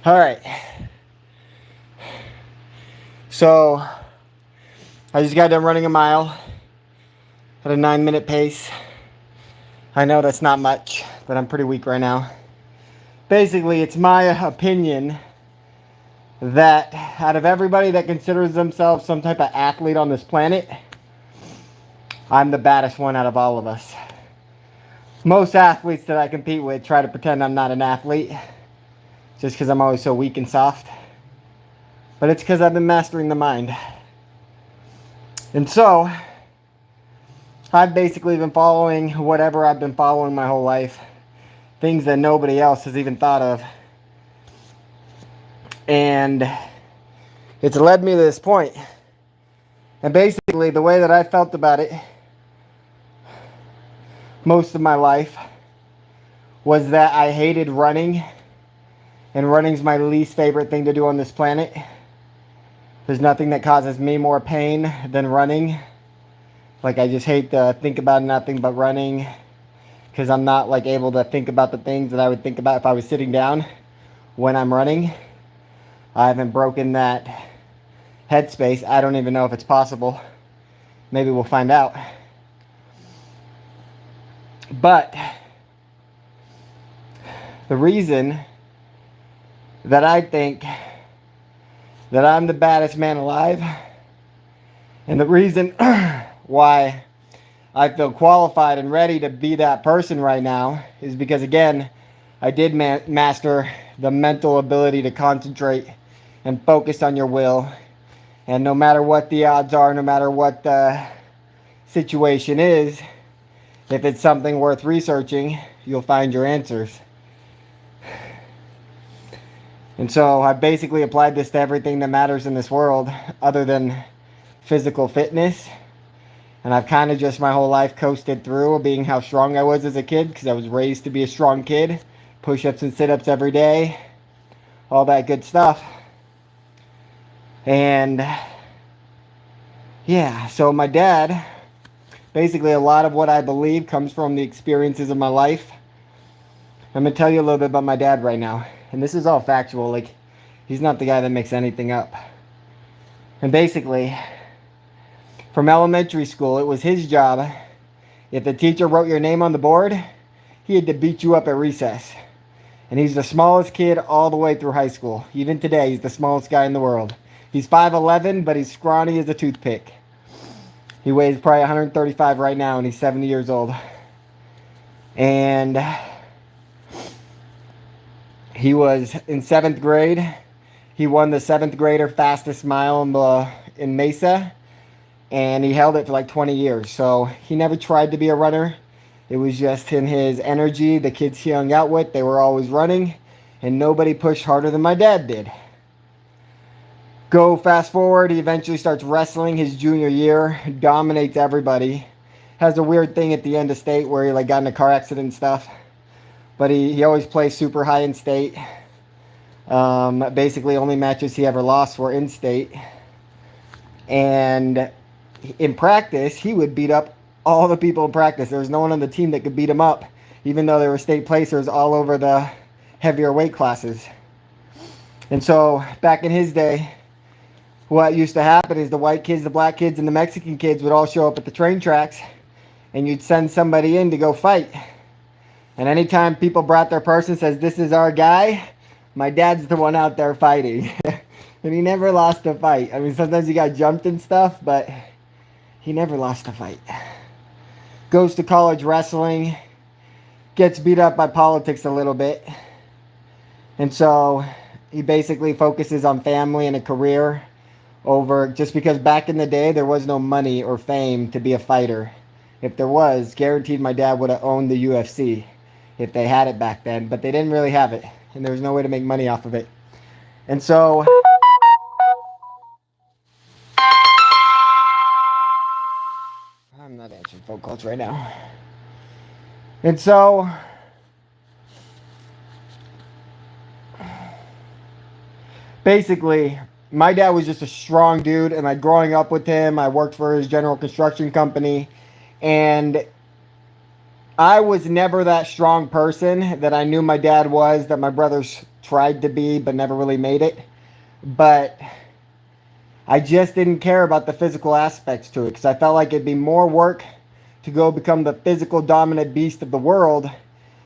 All right. So I just got done running a mile at a 9-minute pace. I know that's not much, but I'm pretty weak right now. Basically, it's my opinion that out of everybody that considers themselves some type of athlete on this planet, I'm the baddest one out of all of us. Most athletes that I compete with try to pretend I'm not an athlete just because I'm always so weak and soft. But it's because I've been mastering the mind. And so, I've basically been following whatever I've been following my whole life. Things that nobody else has even thought of. And it's led me to this point. And basically, the way that I felt about it most of my life was that I hated running. And running's my least favorite thing to do on this planet. There's nothing that causes me more pain than running. Like, I just hate to think about nothing but running, because I'm not like able to think about the things that I would think about if I was sitting down when I'm running. I haven't broken that headspace. I don't even know if it's possible. Maybe we'll find out. But the reason that I think that I'm the baddest man alive, and the reason why I feel qualified and ready to be that person right now, is because, again, I did master the mental ability to concentrate and focus on your will. And no matter what the odds are, no matter what the situation is, if it's something worth researching, you'll find your answers. And so I basically applied this to everything that matters in this world other than physical fitness. And I've kind of just my whole life coasted through, being how strong I was as a kid, because I was raised to be a strong kid. Push-ups and sit-ups every day. All that good stuff. And yeah, so my dad, basically a lot of what I believe comes from the experiences of my life. I'm going to tell you a little bit about my dad right now. And this is all factual. Like, he's not the guy that makes anything up. And basically, from elementary school, it was his job. If the teacher wrote your name on the board, he had to beat you up at recess. And he's the smallest kid all the way through high school. Even today, he's the smallest guy in the world. He's 5'11", but he's scrawny as a toothpick. He weighs probably 135 right now, and he's 70 years old. And he was in 7th grade. He won the 7th grader fastest mile in Mesa. And he held it for like 20 years. So he never tried to be a runner. It was just in his energy. The kids he hung out with, they were always running. And nobody pushed harder than my dad did. Go fast forward, he eventually starts wrestling his junior year. Dominates everybody. Has a weird thing at the end of state where he like got in a car accident and stuff. But he always plays super high in state. Basically, only matches he ever lost were in state. And in practice, he would beat up all the people in practice. There was no one on the team that could beat him up, even though there were state placers all over the heavier weight classes. And so, back in his day, what used to happen is the white kids, the black kids, and the Mexican kids would all show up at the train tracks, and you'd send somebody in to go fight. And anytime people brought their person, says, "This is our guy," my dad's the one out there fighting. And he never lost a fight. I mean, sometimes he got jumped and stuff, but he never lost a fight. Goes to college wrestling. Gets beat up by politics a little bit. And so he basically focuses on family and a career over, just because back in the day there was no money or fame to be a fighter. If there was, guaranteed my dad would have owned the UFC if they had it back then. But they didn't really have it. And there was no way to make money off of it. And so I'm not answering phone calls right now. And so basically, my dad was just a strong dude, and like growing up with him, I worked for his general construction company, and I was never that strong person that I knew my dad was, that my brothers tried to be, but never really made it. But I just didn't care about the physical aspects to it because I felt like it'd be more work to go become the physical dominant beast of the world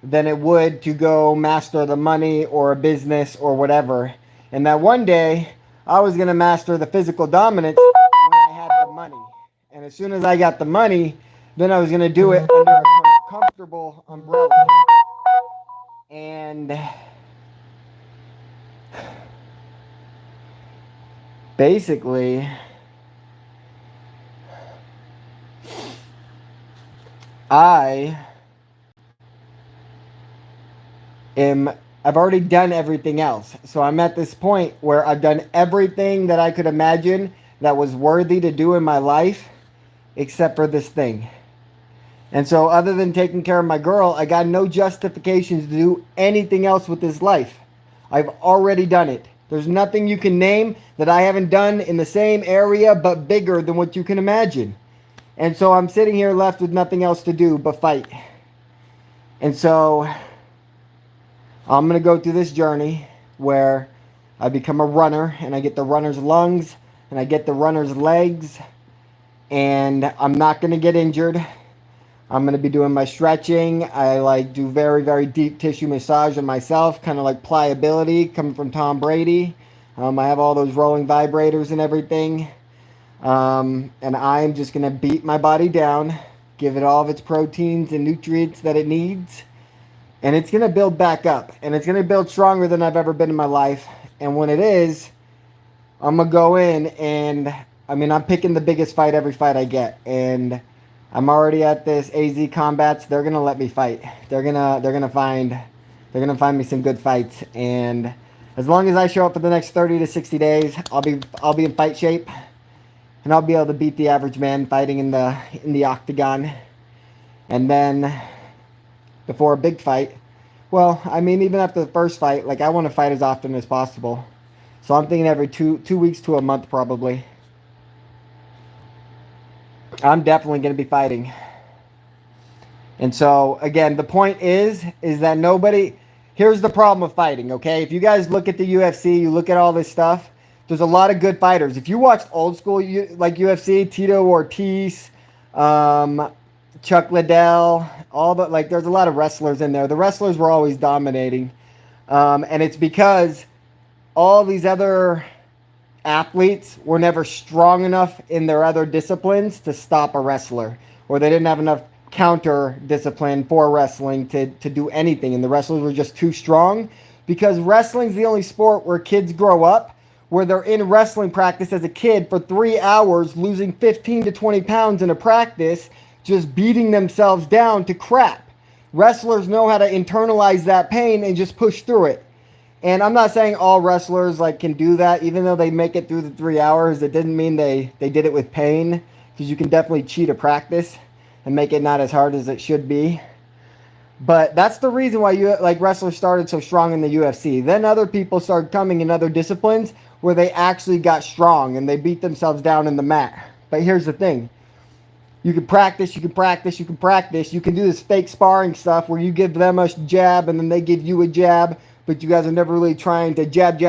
than it would to go master the money or a business or whatever. And that one day I was going to master the physical dominance when I had the money. And as soon as I got the money, then I was going to do it under a comfortable umbrella. And basically, I am I've already done everything else. So I'm at this point where I've done everything that I could imagine that was worthy to do in my life except for this thing. And so other than taking care of my girl, I got no justifications to do anything else with this life. I've already done it. There's nothing you can name that I haven't done in the same area but bigger than what you can imagine. And so I'm sitting here left with nothing else to do but fight. And so I'm going to go through this journey where I become a runner and I get the runner's lungs and I get the runner's legs, and I'm not going to get injured. I'm going to be doing my stretching. I like do very, very deep tissue massage on myself, kind of like pliability coming from Tom Brady. I have all those rolling vibrators and everything. And I'm just going to beat my body down, give it all of its proteins and nutrients that it needs. And it's going to build back up. And it's going to build stronger than I've ever been in my life. And when it is, I'm going to go in and, I'm picking the biggest fight every fight I get. And I'm already at this AZ Combats. They're going to let me fight. They're going to find me some good fights. And as long as I show up for the next 30 to 60 days, I'll be in fight shape. And I'll be able to beat the average man fighting in the octagon. And then before a big fight, well, even after the first fight, like I want to fight as often as possible. So I'm thinking every two weeks to a month probably. I'm definitely going to be fighting. And so again, the point is that nobody, here's the problem with fighting, okay? If you guys look at the UFC, you look at all this stuff, there's a lot of good fighters. If you watched old school like UFC, Tito Ortiz, Chuck Liddell, there's a lot of wrestlers in there. The wrestlers were always dominating. And it's because all these other athletes were never strong enough in their other disciplines to stop a wrestler. Or they didn't have enough counter discipline for wrestling to do anything. And the wrestlers were just too strong. Because wrestling's the only sport where kids grow up where they're in wrestling practice as a kid for 3 hours, losing 15 to 20 pounds in a practice, just beating themselves down to crap. Wrestlers know how to internalize that pain and just push through it. And I'm not saying all wrestlers can do that, even though they make it through the 3 hours. It doesn't mean they did it with pain, because you can definitely cheat a practice and make it not as hard as it should be. But that's the reason why wrestlers started so strong in the UFC. Then other people started coming in other disciplines where they actually got strong and they beat themselves down in the mat. But here's the thing. You can practice, you can practice, you can practice. You can do this fake sparring stuff where you give them a jab and then they give you a jab, but you guys are never really trying to jab.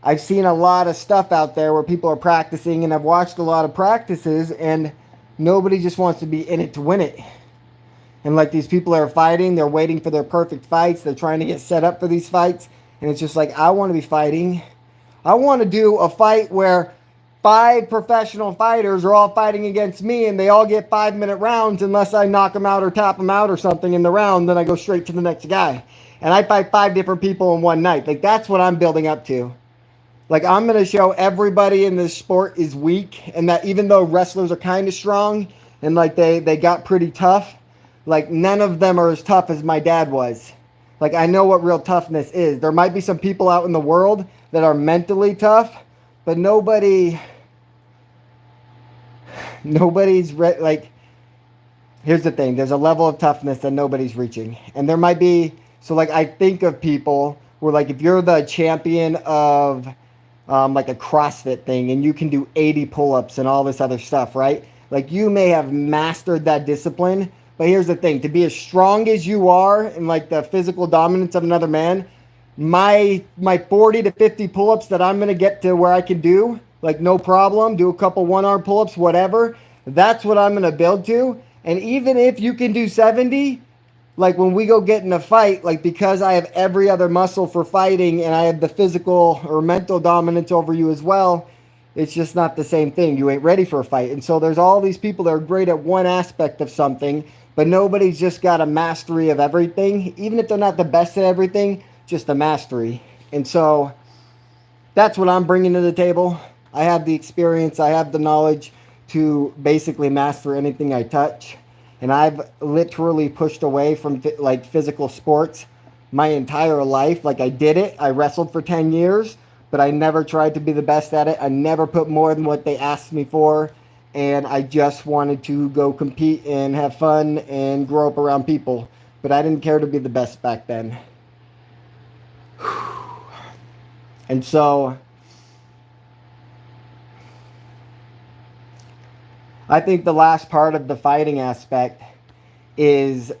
I've seen a lot of stuff out there where people are practicing, and I've watched a lot of practices, and nobody just wants to be in it to win it. And these people are fighting, they're waiting for their perfect fights, they're trying to get set up for these fights, and it's just I want to be fighting. I want to do a fight where 5 professional fighters are all fighting against me and they all get 5-minute rounds unless I knock them out or tap them out or something in the round. Then I go straight to the next guy. And I fight 5 different people in one night. That's what I'm building up to. I'm going to show everybody in this sport is weak, and that even though wrestlers are kind of strong and they got pretty tough, none of them are as tough as my dad was. I know what real toughness is. There might be some people out in the world that are mentally tough, but nobody's here's the thing. There's a level of toughness that nobody's reaching. And there might be, I think of people where if you're the champion of a CrossFit thing and you can do 80 pull-ups and all this other stuff, right? You may have mastered that discipline, But here's the thing, to be as strong as you are and like the physical dominance of another man, my 40 to 50 pull-ups that I'm going to get to where I can do, like no problem, do a couple one-arm pull-ups, whatever, that's what I'm going to build to. And even if you can do 70, like when we go get in a fight, like because I have every other muscle for fighting and I have the physical or mental dominance over you as well, it's just not the same thing. You ain't ready for a fight. And so there's all these people that are great at one aspect of something, but nobody's just got a mastery of everything. Even if they're not the best at everything, just a mastery. And so that's what I'm bringing to the table. I have the experience, I have the knowledge to basically master anything I touch. And I've literally pushed away from like physical sports my entire life. Like I did it. I wrestled for 10 years, but I never tried to be the best at it. I never put more than what they asked me for. And I just wanted to go compete and have fun and grow up around people. But I didn't care to be the best back then. And so I think the last part of the fighting aspect is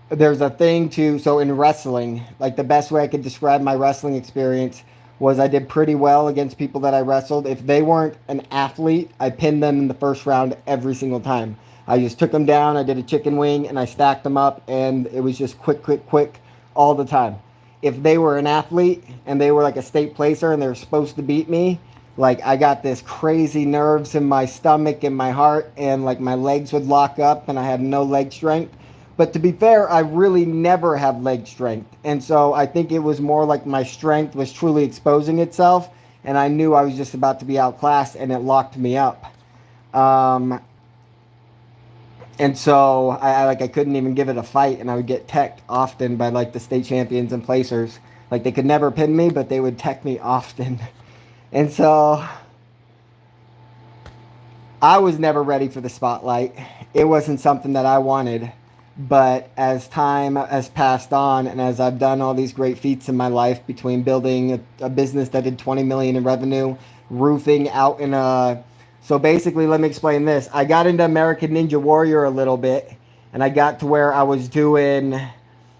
there's a thing to, so in wrestling, like the best way I could describe my wrestling experience was I did pretty well against people that I wrestled. If they weren't an athlete, I pinned them in the first round every single time. I just took them down, I did a chicken wing, and I stacked them up, and it was just quick, quick, quick all the time. If they were an athlete and they were like a state placer and they were supposed to beat me, like I got this crazy nerves in my stomach and my heart, and like my legs would lock up and I had no leg strength. But to be fair, I really never have leg strength. And so I think it was more like my strength was truly exposing itself, and I knew I was just about to be outclassed, and it locked me up. And so I couldn't even give it a fight, and I would get teched often by like the state champions and placers. Like they could never pin me, but they would tech me often. And so I was never ready for the spotlight. It wasn't something that I wanted. But as time has passed on, and as I've done all these great feats in my life, between building a business that did 20 million in revenue, roofing out in a, so basically let me explain this. I got into American Ninja Warrior a little bit, and I got to where I was doing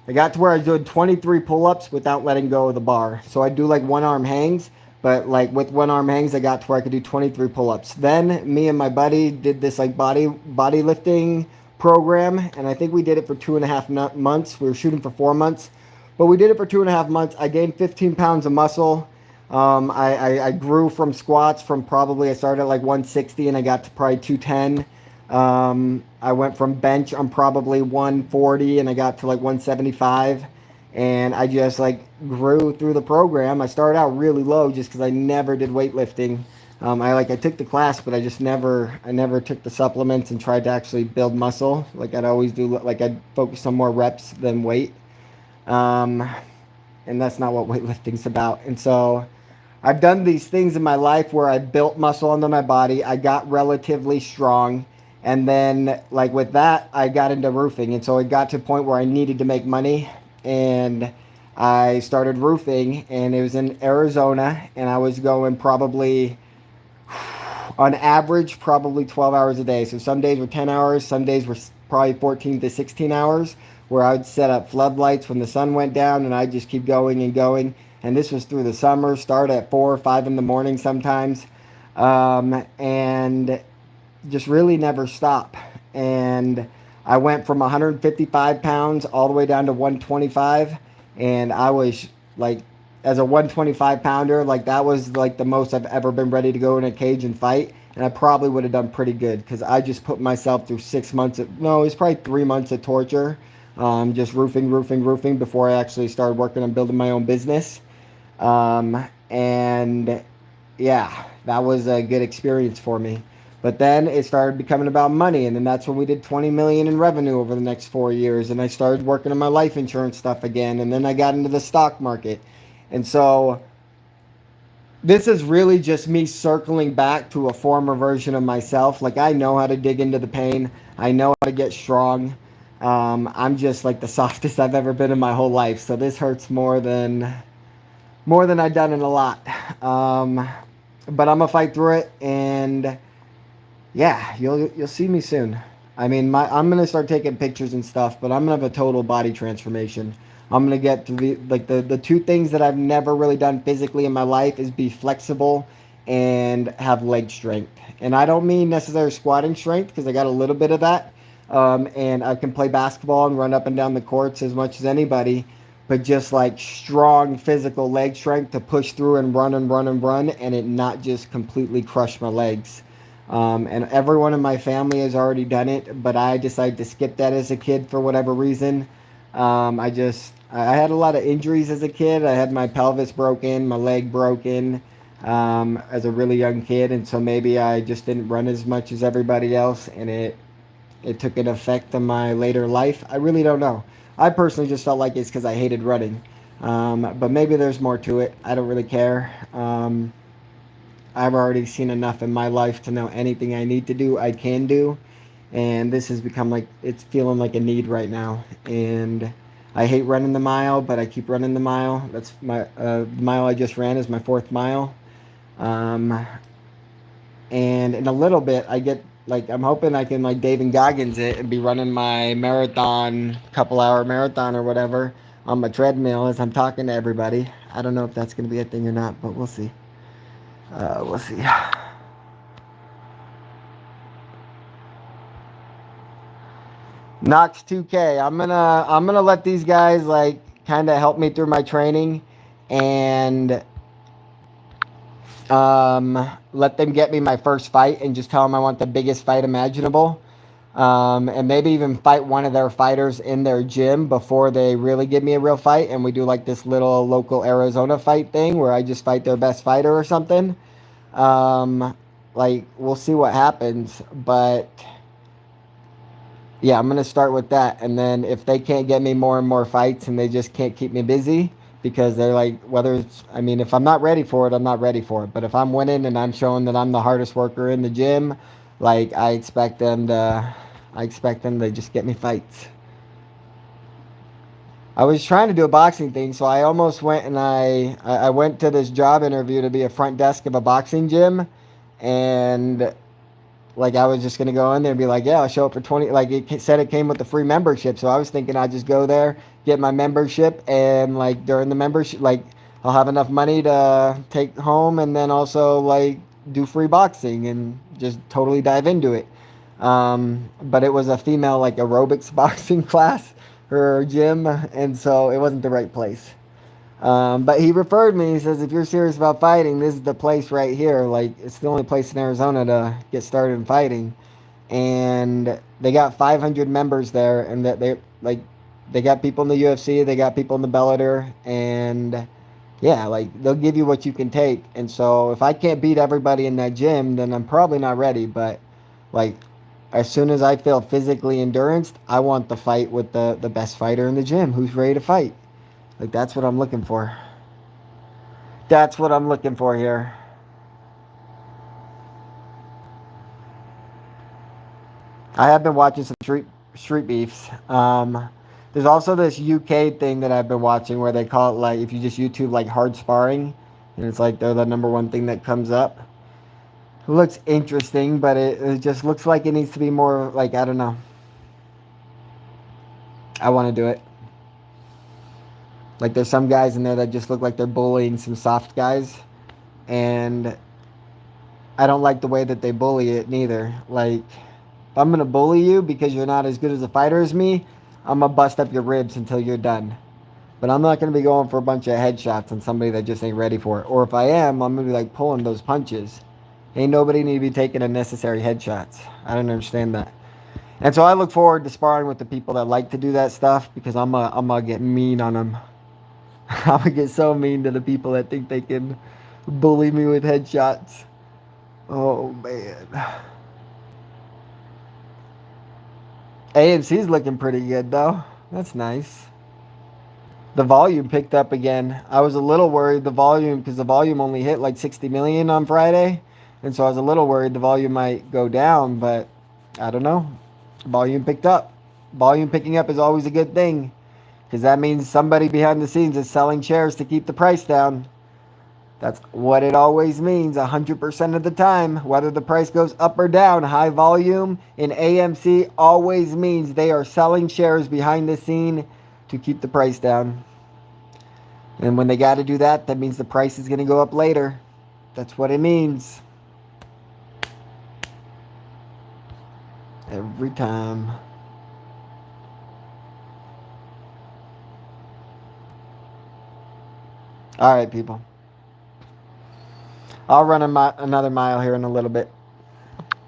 23 pull-ups without letting go of the bar. So I do like one arm hangs, but like with one arm hangs, I got to where I could do 23 pull-ups. Then me and my buddy did this like body lifting program, and I think we did it for 2.5 months. We were shooting for 4 months, but we did it for 2.5 months. I gained 15 pounds of muscle. I grew from squats from probably, I started at like 160 and I got to probably 210. I went from bench on probably 140 and I got to like 175, and I just like grew through the program. I started out really low just because I never did weightlifting. I took the class, but I never took the supplements and tried to actually build muscle. Like I'd always do, like I'd focus on more reps than weight. And that's not what weightlifting's about. And so I've done these things in my life where I built muscle under my body. I got relatively strong. And then like with that, I got into roofing. And so it got to a point where I needed to make money. And I started roofing, and it was in Arizona, and I was going probably, on average, probably 12 hours a day. So some days were 10 hours, some days were probably 14 to 16 hours, where I would set up floodlights when the sun went down, and I'd just keep going and going. And this was through the summer, start at 4 or 5 in the morning sometimes, and just really never stop. And I went from 155 pounds all the way down to 125, and I was like, as a 125 pounder, like that was like the most I've ever been ready to go in a cage and fight. And I probably would have done pretty good because I just put myself through 6 months it was probably 3 months of torture, just roofing before I actually started working on building my own business. And yeah, that was a good experience for me. But then it started becoming about money, and then that's when we did 20 million in revenue over the next 4 years, and I started working on my life insurance stuff again, and then I got into the stock market. And so this is really just me circling back to a former version of myself. Like I know how to dig into the pain. I know how to get strong. I'm just like the softest I've ever been in my whole life. So this hurts more than I've done in a lot. But I'm gonna fight through it, and yeah, you'll see me soon. I mean, I'm gonna start taking pictures and stuff, but I'm gonna have a total body transformation. I'm gonna get to the two things that I've never really done physically in my life is be flexible and have leg strength. And I don't mean necessarily squatting strength because I got a little bit of that. And I can play basketball and run up and down the courts as much as anybody, but just like strong physical leg strength to push through and run and run and run, and it not just completely crush my legs. And everyone in my family has already done it, but I decided to skip that as a kid for whatever reason. I had a lot of injuries as a kid. I had my pelvis broken, my leg broken as a really young kid, and so maybe I just didn't run as much as everybody else, and it took an effect on my later life. I really don't know. I personally just felt like it's because I hated running, but maybe there's more to it. I don't really care. I've already seen enough in my life to know anything I need to do, I can do. And this has become like, it's feeling like a need right now. And I hate running the mile, but I keep running the mile. That's the mile I just ran is my fourth mile. Um, and in a little bit, I get, like, I'm hoping I can, like, David Goggins it and be running my marathon, couple hour marathon or whatever on my treadmill as I'm talking to everybody. I don't know if that's going to be a thing or not, but we'll see. We'll see. Knox 2K. I'm gonna let these guys like kind of help me through my training, and let them get me my first fight, and just tell them I want the biggest fight imaginable. And maybe even fight one of their fighters in their gym before they really give me a real fight, and we do like this little local Arizona fight thing where I just fight their best fighter or something. Um, like we'll see what happens, but yeah, I'm gonna start with that, and then if they can't get me more and more fights, and they just can't keep me busy because they're like, whether it's, I mean, if I'm not ready for it, I'm not ready for it. But if I'm winning and I'm showing that I'm the hardest worker in the gym, like I expect them to just get me fights. I was trying to do a boxing thing, so I almost went and I went to this job interview to be a front desk of a boxing gym, and like I was just gonna go in there and be like, yeah, I'll show up for 20. Like it said, it came with the free membership, so I was thinking I'd just go there, get my membership, and like during the membership, like I'll have enough money to take home, and then also like do free boxing and just totally dive into it. But it was a female like aerobics boxing class or gym, and so it wasn't the right place. But he referred me. He says, if you're serious about fighting, this is the place right here. Like, it's the only place in Arizona to get started in fighting. And they got 500 members there, and that they got people in the UFC, they got people in the Bellator, and yeah, like they'll give you what you can take. And so if I can't beat everybody in that gym, then I'm probably not ready. But like, as soon as I feel physically endurance, I want the fight with the best fighter in the gym who's ready to fight. Like that's what I'm looking for. That's what I'm looking for here. I have been watching some street beefs. There's also this UK thing that I've been watching where they call it like if you just YouTube like hard sparring, and it's like they're the number one thing that comes up. It looks interesting, but it just looks like it needs to be more like I don't know. I want to do it. Like there's some guys in there that just look like they're bullying some soft guys, and I don't like the way that they bully it neither. Like, if I'm gonna bully you because you're not as good as a fighter as me, I'm gonna bust up your ribs until you're done. But I'm not gonna be going for a bunch of headshots on somebody that just ain't ready for it. Or if I am, I'm gonna be like pulling those punches. Ain't nobody need to be taking unnecessary headshots. I don't understand that. And so I look forward to sparring with the people that like to do that stuff because I'm gonna get mean on them. I'm gonna get so mean to the people that think they can bully me with headshots. Oh man. AMC's looking pretty good though. That's nice. The volume picked up again. I was a little worried the volume because the volume only hit like 60 million on Friday. And so I was a little worried the volume might go down, but I don't know. Volume picked up. Volume picking up is always a good thing because that means somebody behind the scenes is selling shares to keep the price down. That's what it always means 100% of the time. Whether the price goes up or down, high volume in AMC always means they are selling shares behind the scene to keep the price down. And when they got to do that, that means the price is going to go up later. That's what it means. Every time. All right, people. I'll run another mile here in a little bit.